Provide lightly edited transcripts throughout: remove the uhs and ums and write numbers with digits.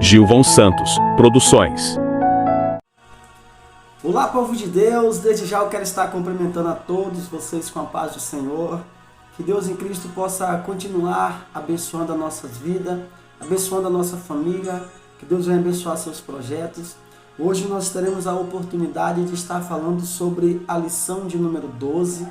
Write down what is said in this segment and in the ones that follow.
Gilvan Santos Produções. Olá, povo de Deus, desde já eu quero estar cumprimentando a todos vocês com a paz do Senhor. Que Deus em Cristo possa continuar abençoando as nossas vidas, abençoando a nossa família, que Deus venha abençoar seus projetos. Hoje nós teremos a oportunidade de estar falando sobre a lição de número 12,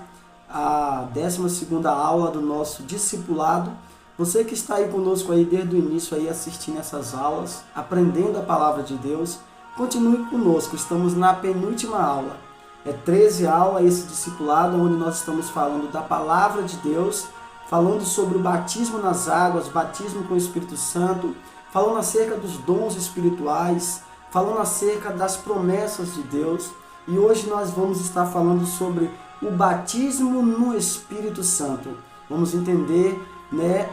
a 12ª aula do nosso discipulado. Você que está aí conosco aí desde o início aí assistindo essas aulas, aprendendo a palavra de Deus, continue conosco, estamos na penúltima aula. É 13 aulas esse discipulado, onde nós estamos falando da palavra de Deus, falando sobre o batismo nas águas, batismo com o Espírito Santo, falando acerca dos dons espirituais, falando acerca das promessas de Deus. E hoje nós vamos estar falando sobre o batismo no Espírito Santo. Vamos entender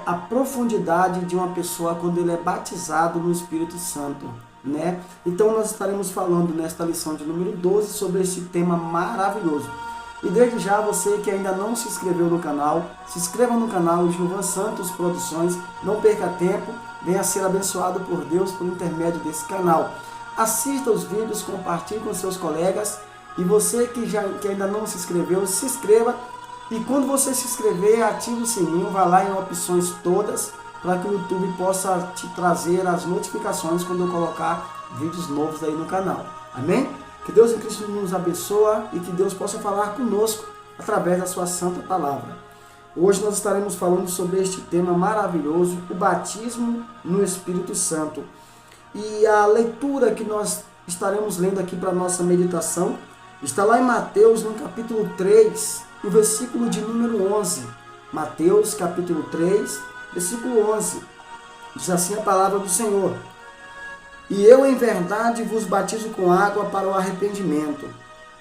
a profundidade de uma pessoa quando ele é batizado no Espírito Santo. Então nós estaremos falando nesta lição de número 12 sobre esse tema maravilhoso. E desde já, você que ainda não se inscreveu no canal, se inscreva no canal Gilvan Santos Produções, não perca tempo, venha ser abençoado por Deus por intermédio desse canal. Assista os vídeos, compartilhe com seus colegas, e você que ainda não se inscreveu, se inscreva. E quando você se inscrever, ative o sininho, vá lá em opções todas, para que o YouTube possa te trazer as notificações quando eu colocar vídeos novos aí no canal. Amém? Que Deus em Cristo nos abençoe e que Deus possa falar conosco através da sua santa palavra. Hoje nós estaremos falando sobre este tema maravilhoso, o batismo no Espírito Santo. E a leitura que nós estaremos lendo aqui para a nossa meditação está lá em Mateus, no capítulo 3, o versículo de número 11. Mateus, capítulo 3, versículo 11. Diz assim a palavra do Senhor: E eu em verdade vos batizo com água para o arrependimento,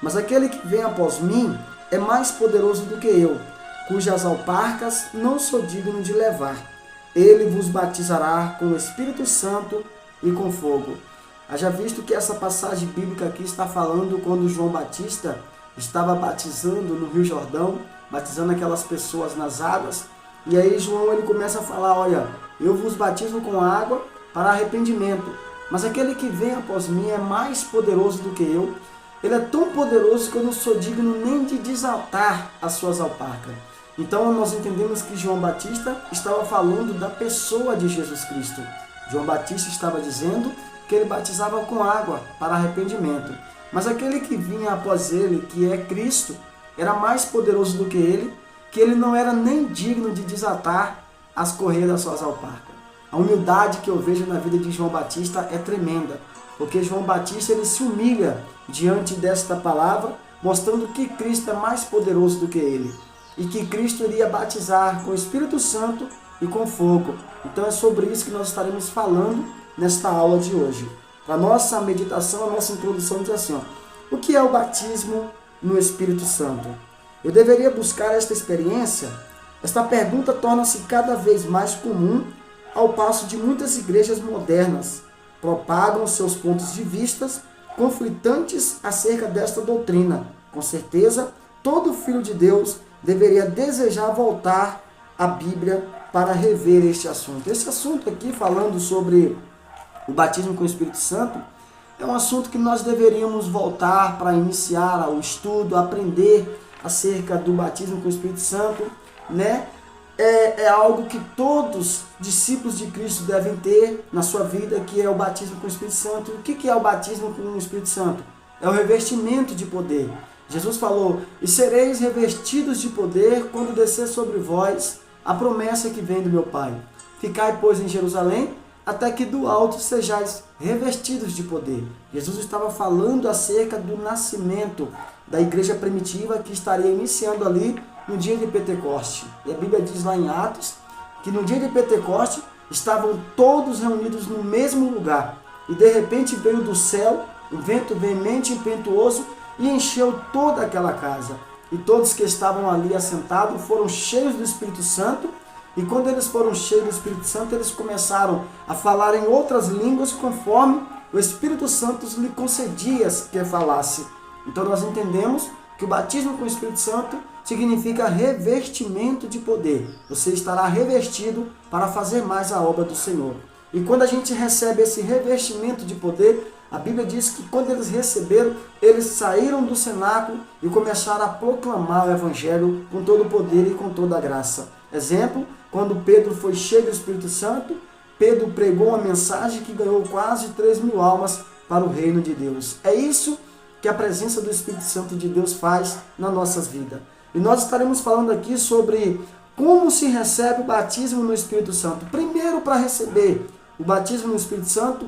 mas aquele que vem após mim é mais poderoso do que eu, cujas alparcas não sou digno de levar. Ele vos batizará com o Espírito Santo e com fogo. Haja visto que essa passagem bíblica aqui está falando quando João Batista estava batizando no Rio Jordão, batizando aquelas pessoas nas águas. E aí João ele começa a falar: olha, eu vos batizo com água para arrependimento, mas aquele que vem após mim é mais poderoso do que eu. Ele é tão poderoso que eu não sou digno nem de desatar as suas alparcas. Então nós entendemos que João Batista estava falando da pessoa de Jesus Cristo. João Batista estava dizendo que ele batizava com água para arrependimento, mas aquele que vinha após ele, que é Cristo, era mais poderoso do que ele não era nem digno de desatar as correias das suas alparcas. A humildade que eu vejo na vida de João Batista é tremenda, porque João Batista ele se humilha diante desta palavra, mostrando que Cristo é mais poderoso do que ele, e que Cristo iria batizar com o Espírito Santo e com fogo. Então é sobre isso que nós estaremos falando nesta aula de hoje. Para nossa meditação, a nossa introdução diz assim: o que é o batismo no Espírito Santo? Eu deveria buscar esta experiência? Esta pergunta torna-se cada vez mais comum, ao passo de muitas igrejas modernas propagam seus pontos de vista conflitantes acerca desta doutrina. Com certeza, todo filho de Deus deveria desejar voltar à Bíblia para rever este assunto. Esse assunto aqui, falando sobre o batismo com o Espírito Santo, é um assunto que nós deveríamos voltar para iniciar o estudo, aprender acerca do batismo com o Espírito Santo, É algo que todos discípulos de Cristo devem ter na sua vida, que é o batismo com o Espírito Santo. O que é o batismo com o Espírito Santo? É o revestimento de poder. Jesus falou: e sereis revestidos de poder quando descer sobre vós a promessa que vem do meu Pai. Ficai, pois, em Jerusalém, até que do alto sejais revestidos de poder. Jesus estava falando acerca do nascimento da igreja primitiva que estaria iniciando ali no dia de Pentecoste. E a Bíblia diz lá em Atos que no dia de Pentecoste estavam todos reunidos no mesmo lugar. E de repente veio do céu um vento veemente e impetuoso e encheu toda aquela casa. E todos que estavam ali assentados foram cheios do Espírito Santo. E quando eles foram cheios do Espírito Santo, eles começaram a falar em outras línguas conforme o Espírito Santo lhe concedia que falasse. Então nós entendemos que o batismo com o Espírito Santo significa revestimento de poder. Você estará revestido para fazer mais a obra do Senhor. E quando a gente recebe esse revestimento de poder, a Bíblia diz que quando eles receberam, eles saíram do cenáculo e começaram a proclamar o Evangelho com todo o poder e com toda a graça. Exemplo, quando Pedro foi cheio do Espírito Santo, Pedro pregou uma mensagem que ganhou quase 3.000 almas para o reino de Deus. É isso que a presença do Espírito Santo de Deus faz nas nossas vidas. E nós estaremos falando aqui sobre como se recebe o batismo no Espírito Santo. Primeiro, para receber o batismo no Espírito Santo,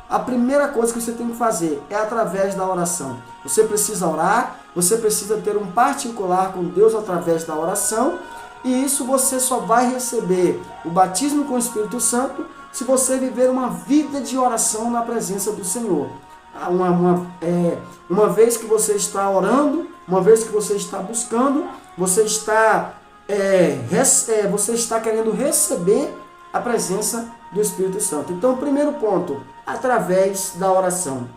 a primeira coisa que você tem que fazer é através da oração. Você precisa orar, você precisa ter um particular com Deus através da oração, e isso você só vai receber o batismo com o Espírito Santo se você viver uma vida de oração na presença do Senhor. Uma vez que você está orando, uma vez que você está buscando, você está querendo receber a presença do Espírito Santo. Então, o primeiro ponto, através da oração.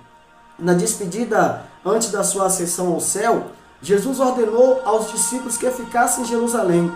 Na despedida, antes da sua ascensão ao céu, Jesus ordenou aos discípulos que ficassem em Jerusalém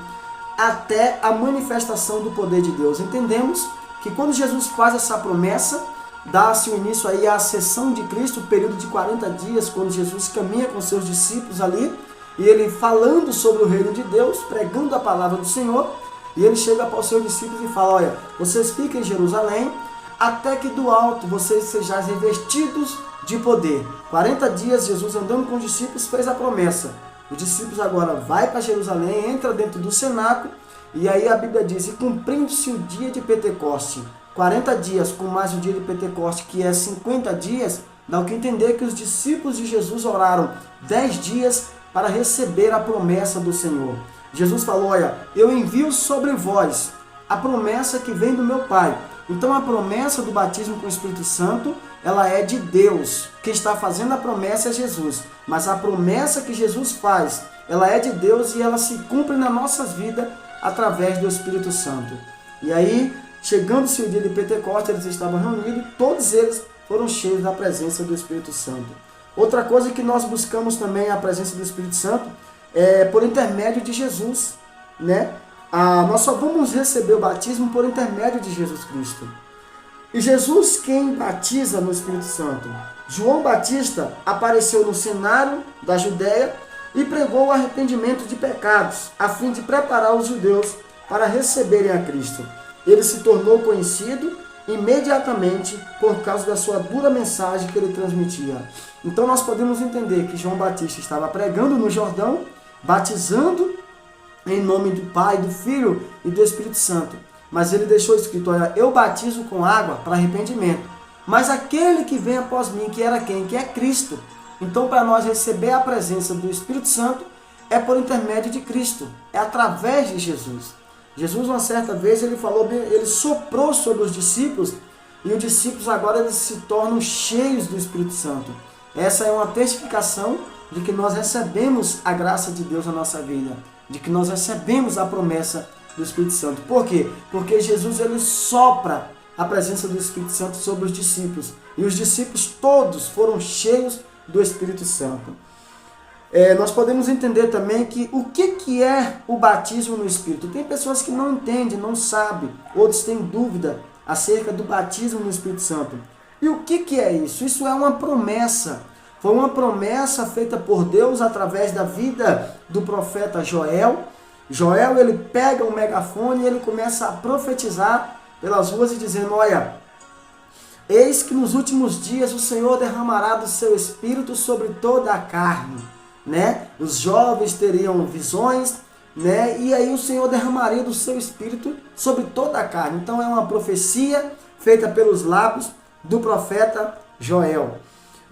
até a manifestação do poder de Deus. Entendemos que quando Jesus faz essa promessa, dá-se o início aí à ascensão de Cristo, o período de 40 dias, quando Jesus caminha com seus discípulos ali, e ele falando sobre o reino de Deus, pregando a palavra do Senhor, e ele chega para os seus discípulos e fala: olha, vocês fiquem em Jerusalém, até que do alto vocês sejam revestidos de poder. 40 dias Jesus andando com os discípulos fez a promessa. Os discípulos agora vai para Jerusalém, entra dentro do cenáculo, e aí a Bíblia diz: e cumprindo-se o dia de Pentecoste, 40 dias com mais o dia de Pentecoste, que é 50 dias, dá o que entender que os discípulos de Jesus oraram 10 dias para receber a promessa do Senhor. Jesus falou: olha, eu envio sobre vós a promessa que vem do meu Pai. Então a promessa do batismo com o Espírito Santo, ela é de Deus. Quem está fazendo a promessa é Jesus. Mas a promessa que Jesus faz, ela é de Deus e ela se cumpre nas nossas vidas através do Espírito Santo. E aí, chegando-se o dia de Pentecostes, eles estavam reunidos, todos eles foram cheios da presença do Espírito Santo. Outra coisa que nós buscamos também a presença do Espírito Santo é por intermédio de Jesus, né? Nós só vamos receber o batismo por intermédio de Jesus Cristo. E Jesus quem batiza no Espírito Santo. João Batista apareceu no cenário da Judéia e pregou o arrependimento de pecados, a fim de preparar os judeus para receberem a Cristo. Ele se tornou conhecido imediatamente por causa da sua dura mensagem que ele transmitia. Então nós podemos entender que João Batista estava pregando no Jordão, batizando em nome do Pai, do Filho e do Espírito Santo. Mas ele deixou escrito: olha, eu batizo com água para arrependimento, mas aquele que vem após mim, que era quem? Que é Cristo. Então, para nós receber a presença do Espírito Santo, é por intermédio de Cristo, é através de Jesus. Jesus, uma certa vez, ele soprou sobre os discípulos, e os discípulos agora eles se tornam cheios do Espírito Santo. Essa é uma testificação de que nós recebemos a graça de Deus na nossa vida, de que nós recebemos a promessa do Espírito Santo. Por quê? Porque Jesus ele sopra a presença do Espírito Santo sobre os discípulos, e os discípulos todos foram cheios do Espírito Santo. Nós podemos entender também que o que é o batismo no Espírito. Tem pessoas que não entendem, não sabem, outros têm dúvida acerca do batismo no Espírito Santo. E o que é isso? Isso é uma promessa. Foi uma promessa feita por Deus através da vida do profeta Joel. Joel ele pega o megafone e ele começa a profetizar pelas ruas e dizendo: olha, eis que nos últimos dias o Senhor derramará do seu Espírito sobre toda a carne. Né? Os jovens teriam visões, né? E aí o Senhor derramaria do seu Espírito sobre toda a carne. Então é uma profecia feita pelos lábios do profeta Joel.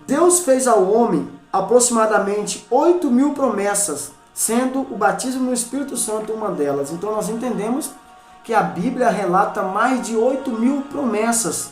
Deus fez ao homem aproximadamente 8.000 promessas, sendo o batismo no Espírito Santo uma delas. Então nós entendemos que a Bíblia relata mais de 8.000 promessas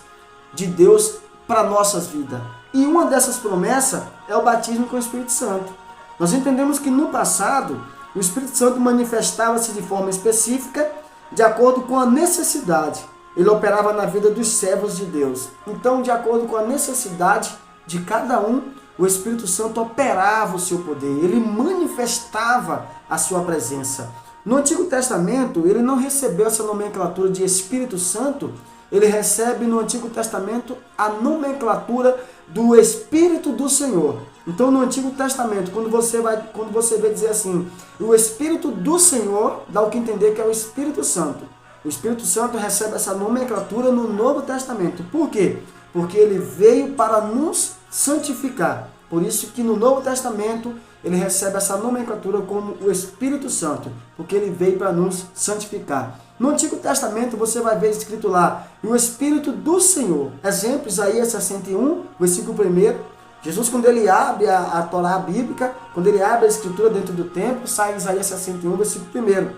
de Deus para nossas vidas. E uma dessas promessas é o batismo com o Espírito Santo. Nós entendemos que no passado, o Espírito Santo manifestava-se de forma específica, de acordo com a necessidade. Ele operava na vida dos servos de Deus. Então, de acordo com a necessidade de cada um, o Espírito Santo operava o seu poder, ele manifestava a sua presença. No Antigo Testamento, ele não recebeu essa nomenclatura de Espírito Santo, ele recebe no Antigo Testamento a nomenclatura do Espírito do Senhor. Então, no Antigo Testamento, quando você vê dizer assim, o Espírito do Senhor, dá o que entender que é o Espírito Santo. O Espírito Santo recebe essa nomenclatura no Novo Testamento. Por quê? Porque ele veio para nos santificar. Por isso que no Novo Testamento ele recebe essa nomenclatura como o Espírito Santo, porque ele veio para nos santificar. No Antigo Testamento você vai ver escrito lá, o Espírito do Senhor. Exemplo, Isaías 61, versículo 1. Jesus, quando ele abre a Torá bíblica, quando ele abre a Escritura dentro do templo, sai Isaías 61, versículo 1.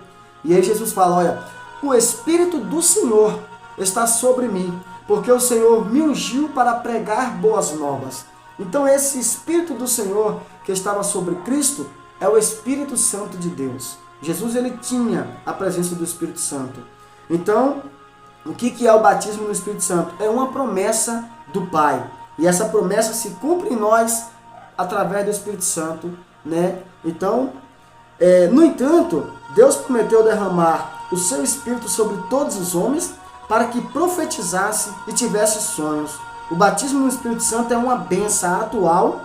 E aí Jesus fala, olha, o Espírito do Senhor está sobre mim, porque o Senhor me ungiu para pregar boas novas. Então esse Espírito do Senhor que estava sobre Cristo é o Espírito Santo de Deus. Jesus ele tinha a presença do Espírito Santo. Então, o que é o batismo no Espírito Santo? É uma promessa do Pai. E essa promessa se cumpre em nós através do Espírito Santo, né? Então, no entanto, Deus prometeu derramar o seu Espírito sobre todos os homens para que profetizasse e tivesse sonhos. O batismo no Espírito Santo é uma bênção atual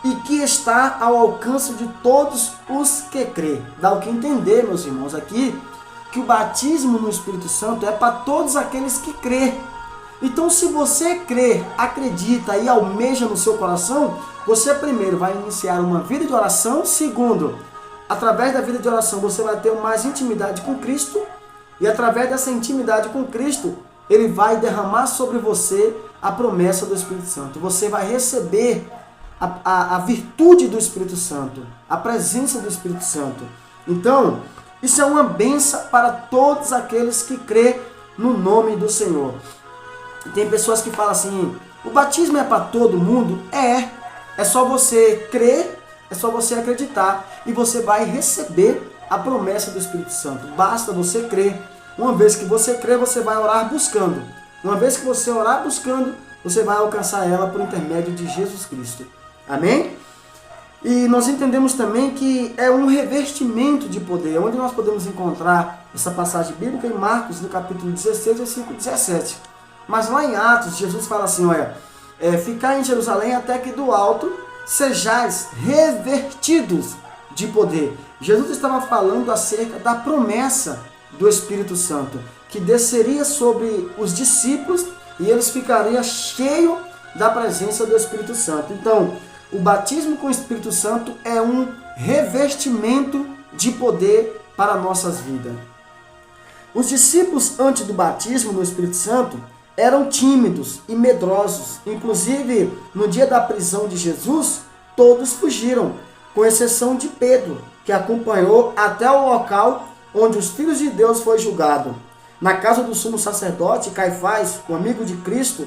e que está ao alcance de todos os que crê. Dá o que entender, meus irmãos, aqui, que o batismo no Espírito Santo é para todos aqueles que crê. Então, se você crê, acredita e almeja no seu coração, você primeiro vai iniciar uma vida de oração. Segundo, através da vida de oração, você vai ter mais intimidade com Cristo. E através dessa intimidade com Cristo, Ele vai derramar sobre você a promessa do Espírito Santo. Você vai receber a virtude do Espírito Santo, a presença do Espírito Santo. Então, isso é uma bênção para todos aqueles que crê no nome do Senhor. Tem pessoas que falam assim, o batismo é para todo mundo? É só você crer, é só você acreditar e você vai receber a promessa do Espírito Santo. Basta você crer. Uma vez que você crer, você vai orar buscando. Uma vez que você orar buscando, você vai alcançar ela por intermédio de Jesus Cristo. Amém? E nós entendemos também que é um revestimento de poder. Onde nós podemos encontrar essa passagem bíblica? Em Marcos, no capítulo 16, versículo 17. Mas lá em Atos, Jesus fala assim, olha, ficai em Jerusalém até que do alto sejais revertidos de poder. Jesus estava falando acerca da promessa do Espírito Santo, que desceria sobre os discípulos e eles ficariam cheios da presença do Espírito Santo. Então, o batismo com o Espírito Santo é um revestimento de poder para nossas vidas. Os discípulos, antes do batismo no Espírito Santo, eram tímidos e medrosos. Inclusive, no dia da prisão de Jesus, todos fugiram, com exceção de Pedro, que acompanhou até o local onde os filhos de Deus foi julgado. Na casa do sumo sacerdote, Caifás, o amigo de Cristo,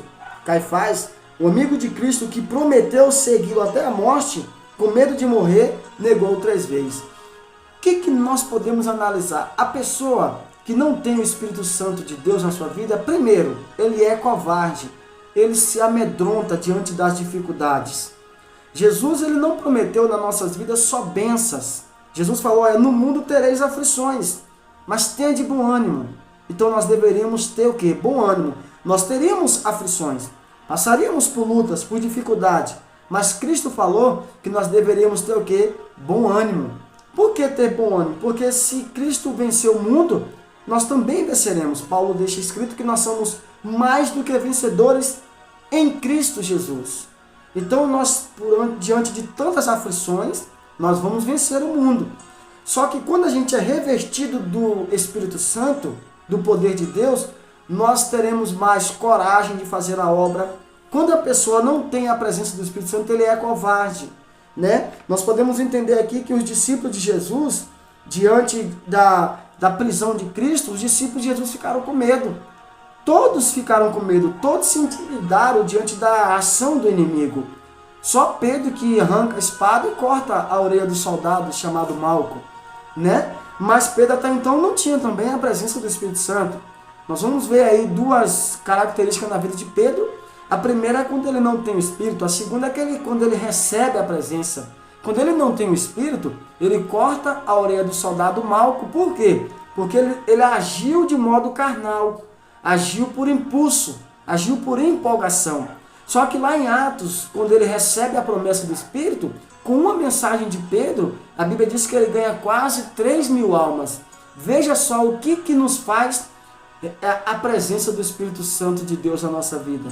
o amigo de Cristo que prometeu segui-lo até a morte, com medo de morrer, negou 3 vezes. O que nós podemos analisar? A pessoa que não tem o Espírito Santo de Deus na sua vida, primeiro, ele é covarde, ele se amedronta diante das dificuldades. Jesus ele não prometeu nas nossas vidas só bênçãos. Jesus falou, no mundo tereis aflições, mas tenha de bom ânimo. Então nós deveríamos ter o quê? Bom ânimo. Nós teríamos aflições, passaríamos por lutas, por dificuldade, mas Cristo falou que nós deveríamos ter o quê? Bom ânimo. Por que ter bom ânimo? Porque se Cristo venceu o mundo, nós também venceremos. Paulo deixa escrito que nós somos mais do que vencedores em Cristo Jesus. Então nós, diante de tantas aflições, nós vamos vencer o mundo. Só que quando a gente é revestido do Espírito Santo, do poder de Deus, nós teremos mais coragem de fazer a obra. Quando a pessoa não tem a presença do Espírito Santo, ele é covarde, né? Nós podemos entender aqui que os discípulos de Jesus, diante da prisão de Cristo, os discípulos de Jesus ficaram com medo. Todos ficaram com medo, todos se intimidaram diante da ação do inimigo. Só Pedro que arranca a espada e corta a orelha do soldado chamado Malco, né? Mas Pedro até então não tinha também a presença do Espírito Santo. Nós vamos ver aí 2 características na vida de Pedro. A primeira é quando ele não tem o Espírito, a segunda é quando ele recebe a presença. Quando ele não tem o Espírito, ele corta a orelha do soldado Malco. Por quê? Porque ele agiu de modo carnal, agiu por impulso, agiu por empolgação. Só que lá em Atos, quando ele recebe a promessa do Espírito, com uma mensagem de Pedro, a Bíblia diz que ele ganha quase 3.000 almas. Veja só o que nos faz a presença do Espírito Santo de Deus na nossa vida.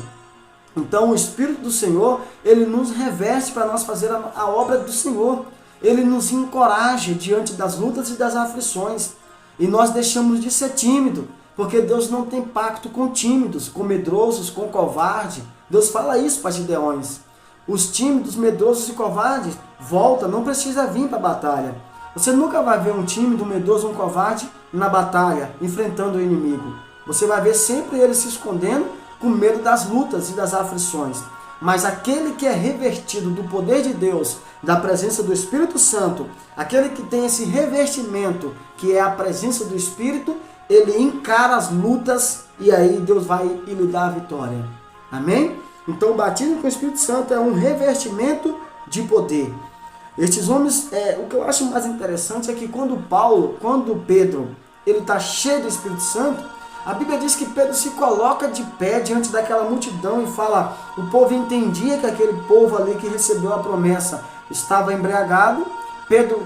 Então o Espírito do Senhor, ele nos reveste para nós fazer a obra do Senhor. Ele nos encoraja diante das lutas e das aflições. E nós deixamos de ser tímido, porque Deus não tem pacto com tímidos, com medrosos, com covarde. Deus fala isso para Gideões. Os tímidos, medrosos e covardes, volta, não precisa vir para a batalha. Você nunca vai ver um tímido, um medroso, um covarde na batalha, enfrentando o inimigo. Você vai ver sempre ele se escondendo com medo das lutas e das aflições. Mas aquele que é revertido do poder de Deus, da presença do Espírito Santo, aquele que tem esse revestimento, que é a presença do Espírito, ele encara as lutas e aí Deus vai lhe dar a vitória. Amém? Então o batismo com o Espírito Santo é um revestimento de poder. Estes homens, o que eu acho mais interessante é que quando Pedro, ele está cheio do Espírito Santo, a Bíblia diz que Pedro se coloca de pé diante daquela multidão e fala, o povo entendia que aquele povo ali que recebeu a promessa estava embriagado. Pedro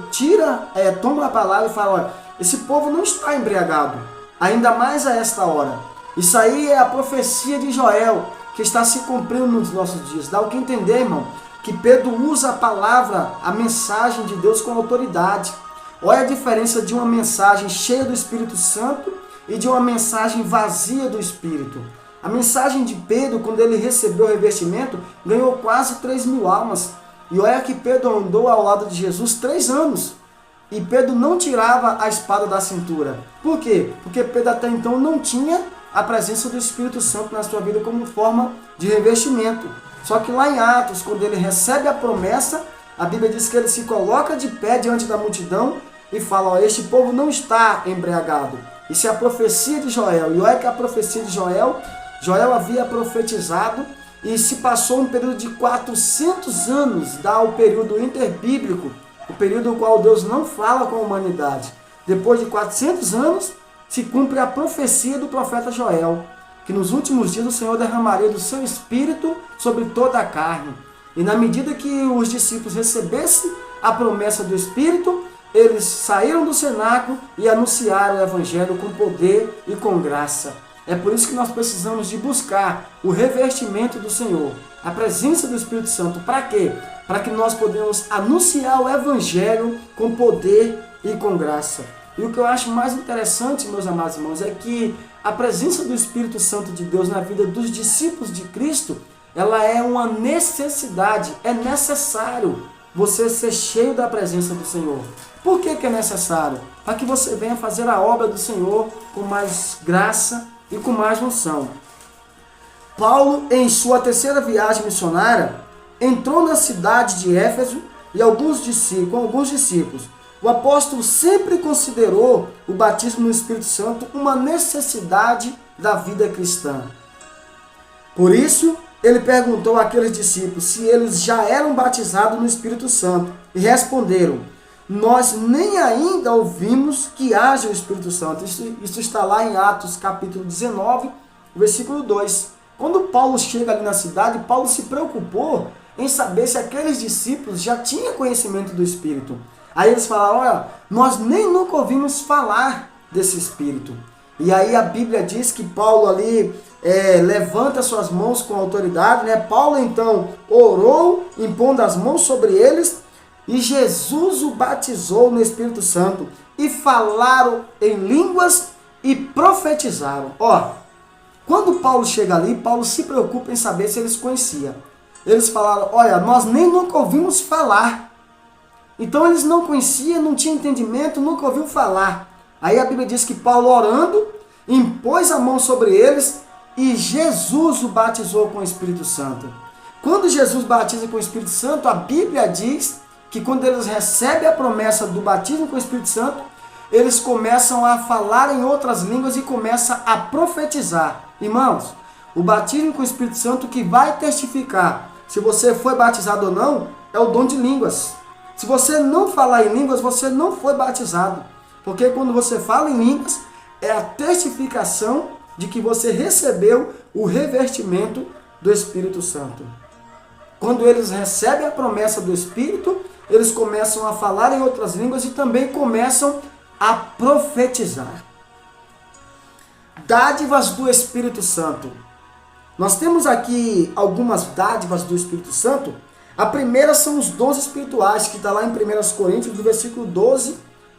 toma a palavra e fala, olha, esse povo não está embriagado, ainda mais a esta hora. Isso aí é a profecia de Joel, que está se cumprindo nos nossos dias. Dá o que entender, irmão, que Pedro usa a palavra, a mensagem de Deus com autoridade. Olha a diferença de uma mensagem cheia do Espírito Santo e de uma mensagem vazia do Espírito. A mensagem de Pedro, quando ele recebeu o revestimento, ganhou quase 3.000 almas. E olha que Pedro andou ao lado de Jesus 3 anos. E Pedro não tirava a espada da cintura. Por quê? Porque Pedro até então não tinha a presença do Espírito Santo na sua vida como forma de revestimento. Só que lá em Atos, quando ele recebe a promessa, a Bíblia diz que ele se coloca de pé diante da multidão e fala, ó, este povo não está embriagado. Isso é a profecia de Joel. E olha que a profecia de Joel havia profetizado e se passou um período de 400 anos, dá o período interbíblico, o período no qual Deus não fala com a humanidade. Depois de 400 anos, se cumpre a profecia do profeta Joel, que nos últimos dias o Senhor derramaria do seu Espírito sobre toda a carne. E na medida que os discípulos recebessem a promessa do Espírito, eles saíram do cenáculo e anunciaram o Evangelho com poder e com graça. É por isso que nós precisamos de buscar o revestimento do Senhor, a presença do Espírito Santo. Para quê? Para que nós podemos anunciar o Evangelho com poder e com graça. E o que eu acho mais interessante, meus amados irmãos, é que a presença do Espírito Santo de Deus na vida dos discípulos de Cristo, ela é uma necessidade, é necessário você ser cheio da presença do Senhor. Por que é necessário? Para que você venha fazer a obra do Senhor com mais graça e com mais unção. Paulo, em sua 3ª viagem missionária, entrou na cidade de Éfeso e com alguns discípulos. O apóstolo sempre considerou o batismo no Espírito Santo uma necessidade da vida cristã. Por isso, ele perguntou àqueles discípulos se eles já eram batizados no Espírito Santo. E responderam, nós nem ainda ouvimos que haja o Espírito Santo. Isso está lá em Atos capítulo 19, versículo 2. Quando Paulo chega ali na cidade, Paulo se preocupou em saber se aqueles discípulos já tinham conhecimento do Espírito. Aí eles falaram, olha, nós nem nunca ouvimos falar desse Espírito. E aí a Bíblia diz que Paulo ali levanta suas mãos com autoridade, né? Paulo então orou, impondo as mãos sobre eles, e Jesus o batizou no Espírito Santo, e falaram em línguas e profetizaram. Ó, quando Paulo chega ali, Paulo se preocupa em saber se eles conheciam. Eles falaram, olha, nós nem nunca ouvimos falar. Então eles não conheciam, não tinham entendimento, nunca ouviu falar. Aí a Bíblia diz que Paulo orando, impôs a mão sobre eles e Jesus o batizou com o Espírito Santo. Quando Jesus batiza com o Espírito Santo, a Bíblia diz que quando eles recebem a promessa do batismo com o Espírito Santo, eles começam a falar em outras línguas e começam a profetizar. Irmãos, o batismo com o Espírito Santo que vai testificar se você foi batizado ou não é o dom de línguas. Se você não falar em línguas, você não foi batizado. Porque quando você fala em línguas, é a testificação de que você recebeu o revestimento do Espírito Santo. Quando eles recebem a promessa do Espírito, eles começam a falar em outras línguas e também começam a profetizar. Dádivas do Espírito Santo. Nós temos aqui algumas dádivas do Espírito Santo. A primeira são os dons espirituais, que está lá em 1 Coríntios, do versículo 12,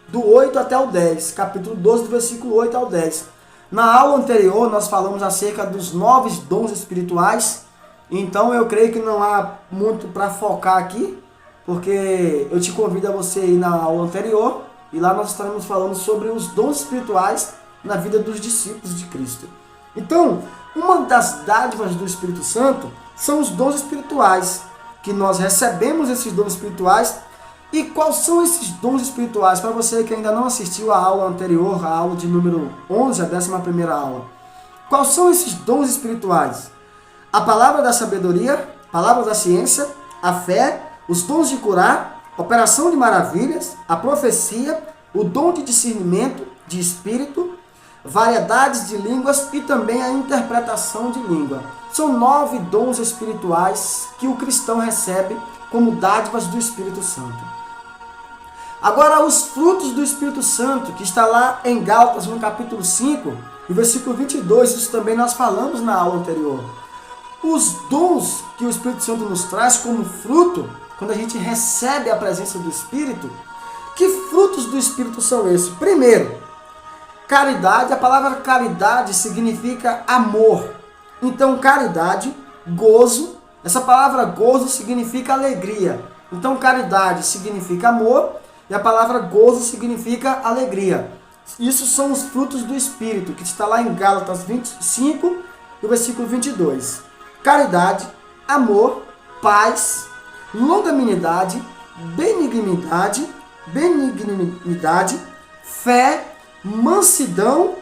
do 8 até o 10. Capítulo 12, do versículo 8 ao 10. Na aula anterior, nós falamos acerca dos 9 dons espirituais. Então, eu creio que não há muito para focar aqui, porque eu te convido a você ir na aula anterior, e lá nós estaremos falando sobre os dons espirituais na vida dos discípulos de Cristo. Então, uma das dádivas do Espírito Santo são os dons espirituais, que nós recebemos esses dons espirituais. E quais são esses dons espirituais? Para você que ainda não assistiu à aula anterior, a aula de número 11, a 11ª aula. Quais são esses dons espirituais? A palavra da sabedoria, a palavra da ciência, a fé, os dons de curar, operação de maravilhas, a profecia, o dom de discernimento de espírito, variedades de línguas e também a interpretação de língua. São 9 dons espirituais que o cristão recebe como dádivas do Espírito Santo. Agora, os frutos do Espírito Santo, que está lá em Gálatas, no capítulo 5, no versículo 22, isso também nós falamos na aula anterior. Os dons que o Espírito Santo nos traz como fruto, quando a gente recebe a presença do Espírito, que frutos do Espírito são esses? Primeiro, caridade. A palavra caridade significa amor. Então, caridade, gozo. Essa palavra gozo significa alegria. Então, caridade significa amor e a palavra gozo significa alegria. Isso são os frutos do Espírito, que está lá em Gálatas 5, no versículo 22. Caridade, amor, paz, longanimidade, benignidade, fé, mansidão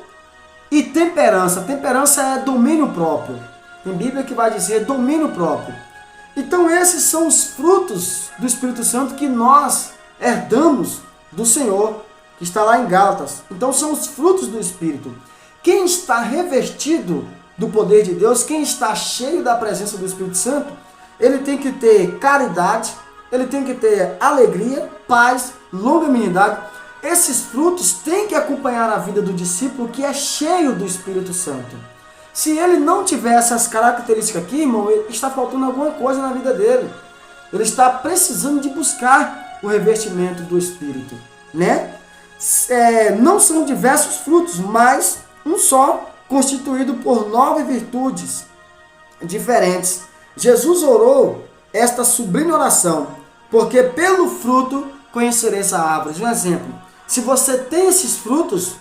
e temperança. Temperança é domínio próprio. Tem Bíblia que vai dizer domínio próprio. Então esses são os frutos do Espírito Santo que nós herdamos do Senhor, que está lá em Gálatas. Então são os frutos do Espírito. Quem está revestido do poder de Deus, quem está cheio da presença do Espírito Santo, ele tem que ter caridade, ele tem que ter alegria, paz, longanimidade. Esses frutos têm que acompanhar a vida do discípulo que é cheio do Espírito Santo. Se ele não tiver essas características aqui, irmão, está faltando alguma coisa na vida dele. Ele está precisando de buscar o revestimento do Espírito, né? Não são diversos frutos, mas um só, constituído por 9 virtudes diferentes. Jesus orou esta sublime oração, porque pelo fruto conhecereis a árvore. Um exemplo, se você tem esses frutos,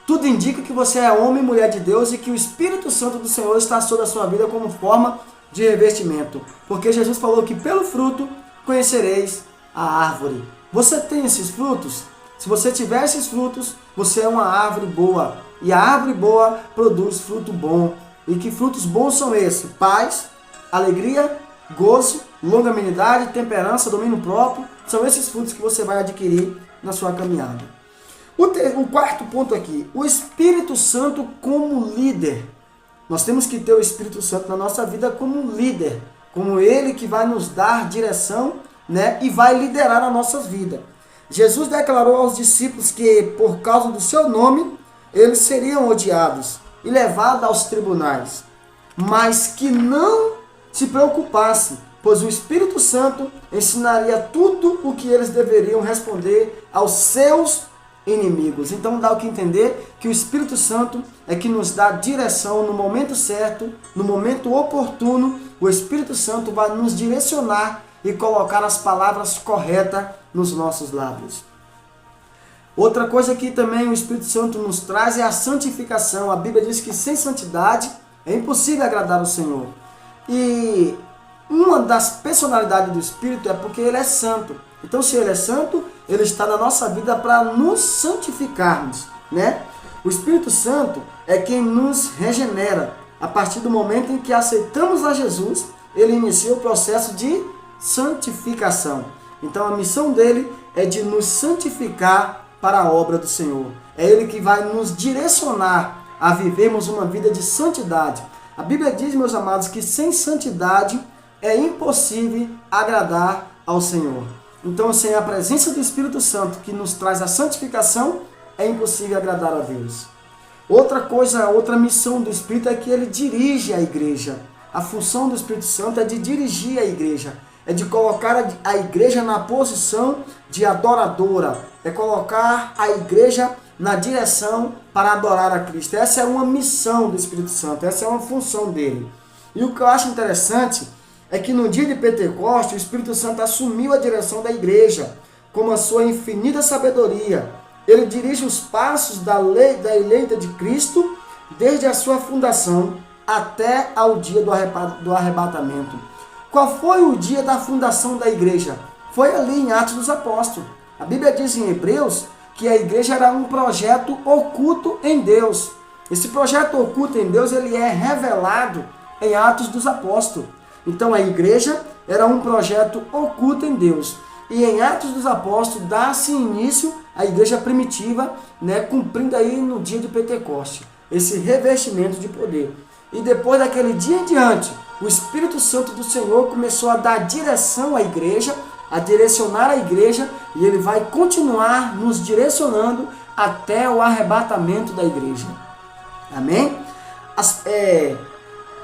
tudo indica que você é homem e mulher de Deus e que o Espírito Santo do Senhor está sobre a sua vida como forma de revestimento. Porque Jesus falou que pelo fruto conhecereis a árvore. Você tem esses frutos? Se você tiver esses frutos, você é uma árvore boa. E a árvore boa produz fruto bom. E que frutos bons são esses? Paz, alegria, gozo, longanimidade, temperança, domínio próprio. São esses frutos que você vai adquirir na sua caminhada. O quarto ponto aqui, o Espírito Santo como líder. Nós temos que ter o Espírito Santo na nossa vida como líder, como ele que vai nos dar direção, né, e vai liderar a nossa vida. Jesus declarou aos discípulos que, por causa do seu nome, eles seriam odiados e levados aos tribunais, mas que não se preocupassem, pois o Espírito Santo ensinaria tudo o que eles deveriam responder aos seus inimigos. Então dá o que entender que o Espírito Santo é que nos dá direção no momento certo, no momento oportuno. O Espírito Santo vai nos direcionar e colocar as palavras corretas nos nossos lábios. Outra coisa que também o Espírito Santo nos traz é a santificação. A Bíblia diz que sem santidade é impossível agradar o Senhor. E uma das personalidades do Espírito é porque ele é santo. Então, se ele é santo, ele está na nossa vida para nos santificarmos, né? O Espírito Santo é quem nos regenera. A partir do momento em que aceitamos a Jesus, ele inicia o processo de santificação. Então, a missão dele é de nos santificar para a obra do Senhor. É ele que vai nos direcionar a vivermos uma vida de santidade. A Bíblia diz, meus amados, que sem santidade é impossível agradar ao Senhor. Então, sem a presença do Espírito Santo que nos traz a santificação, é impossível agradar a Deus. Outra coisa, outra missão do Espírito é que ele dirige a igreja. A função do Espírito Santo é de dirigir a igreja, é de colocar a igreja na posição de adoradora, é colocar a igreja na direção para adorar a Cristo. Essa é uma missão do Espírito Santo, essa é uma função dele. E o que eu acho interessante é que no dia de Pentecostes, o Espírito Santo assumiu a direção da igreja, com a sua infinita sabedoria. Ele dirige os passos da eleita de Cristo, desde a sua fundação até ao dia do arrebatamento. Qual foi o dia da fundação da igreja? Foi ali em Atos dos Apóstolos. A Bíblia diz em Hebreus que a igreja era um projeto oculto em Deus. Esse projeto oculto em Deus, ele é revelado em Atos dos Apóstolos. Então a igreja era um projeto oculto em Deus. E em Atos dos Apóstolos dá-se início à igreja primitiva, cumprindo aí no dia de Pentecostes, esse revestimento de poder. E depois daquele dia em diante, o Espírito Santo do Senhor começou a dar direção à igreja, a direcionar a igreja, e ele vai continuar nos direcionando até o arrebatamento da igreja. Amém?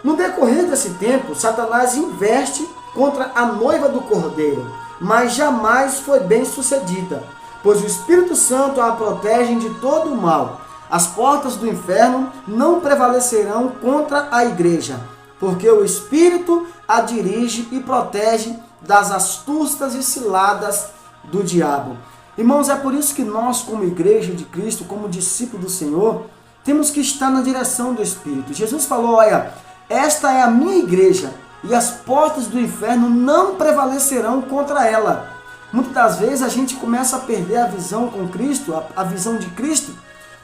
No decorrer desse tempo, Satanás investe contra a noiva do Cordeiro, mas jamais foi bem sucedida, pois o Espírito Santo a protege de todo o mal. As portas do inferno não prevalecerão contra a igreja, porque o Espírito a dirige e protege das astúcias e ciladas do diabo. Irmãos, é por isso que nós, como igreja de Cristo, como discípulo do Senhor, temos que estar na direção do Espírito. Jesus falou, olha, esta é a minha igreja, e as portas do inferno não prevalecerão contra ela. Muitas das vezes a gente começa a perder a visão com Cristo, a visão de Cristo,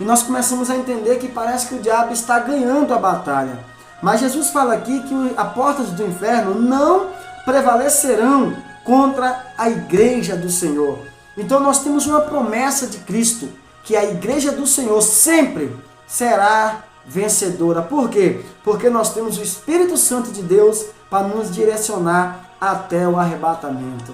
e nós começamos a entender que parece que o diabo está ganhando a batalha. Mas Jesus fala aqui que as portas do inferno não prevalecerão contra a igreja do Senhor. Então nós temos uma promessa de Cristo, que a igreja do Senhor sempre será vencedora. Por quê? Porque nós temos o Espírito Santo de Deus para nos direcionar até o arrebatamento.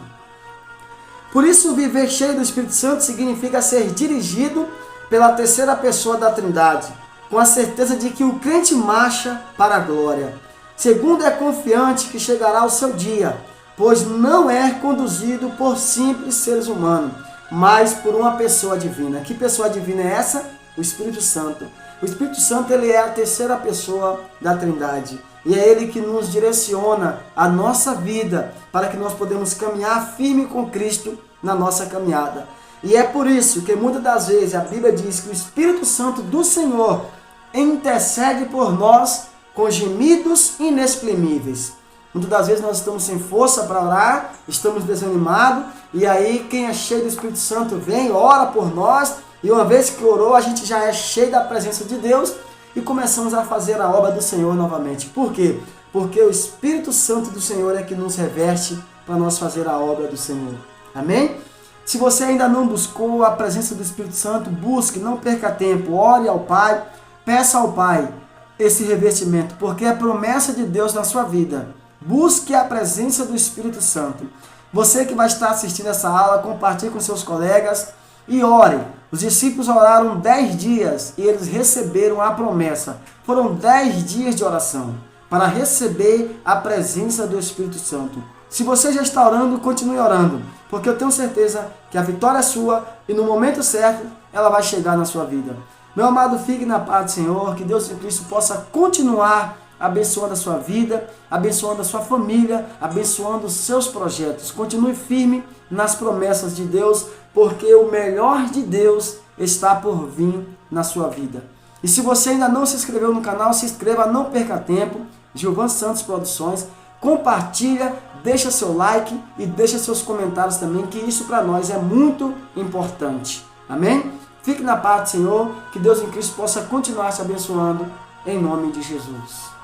Por isso, viver cheio do Espírito Santo significa ser dirigido pela terceira pessoa da Trindade, com a certeza de que o crente marcha para a glória. Segundo, é confiante que chegará o seu dia, pois não é conduzido por simples seres humanos, mas por uma pessoa divina. Que pessoa divina é essa? O Espírito Santo. O Espírito Santo, ele é a terceira pessoa da Trindade. E é ele que nos direciona a nossa vida para que nós podemos caminhar firme com Cristo na nossa caminhada. E é por isso que muitas das vezes a Bíblia diz que o Espírito Santo do Senhor intercede por nós com gemidos inexprimíveis. Muitas das vezes nós estamos sem força para orar, estamos desanimados, e aí quem é cheio do Espírito Santo vem, ora por nós, e uma vez que orou, a gente já é cheio da presença de Deus e começamos a fazer a obra do Senhor novamente. Por quê? Porque o Espírito Santo do Senhor é que nos reveste para nós fazer a obra do Senhor. Amém? Se você ainda não buscou a presença do Espírito Santo, busque, não perca tempo, ore ao Pai, peça ao Pai esse revestimento, porque é promessa de Deus na sua vida. Busque a presença do Espírito Santo. Você que vai estar assistindo essa aula, compartilhe com seus colegas e ore. Os discípulos oraram 10 dias e eles receberam a promessa. Foram 10 dias de oração para receber a presença do Espírito Santo. Se você já está orando, continue orando, porque eu tenho certeza que a vitória é sua e no momento certo ela vai chegar na sua vida. Meu amado, fique na paz do Senhor, que Deus em Cristo possa continuar abençoando a sua vida, abençoando a sua família, abençoando os seus projetos. Continue firme nas promessas de Deus, porque o melhor de Deus está por vir na sua vida. E se você ainda não se inscreveu no canal, se inscreva, não perca tempo. Gilvan Santos Produções. Compartilha, deixa seu like e deixa seus comentários também, que isso para nós é muito importante. Amém? Fique na paz do Senhor, que Deus em Cristo possa continuar te abençoando, em nome de Jesus.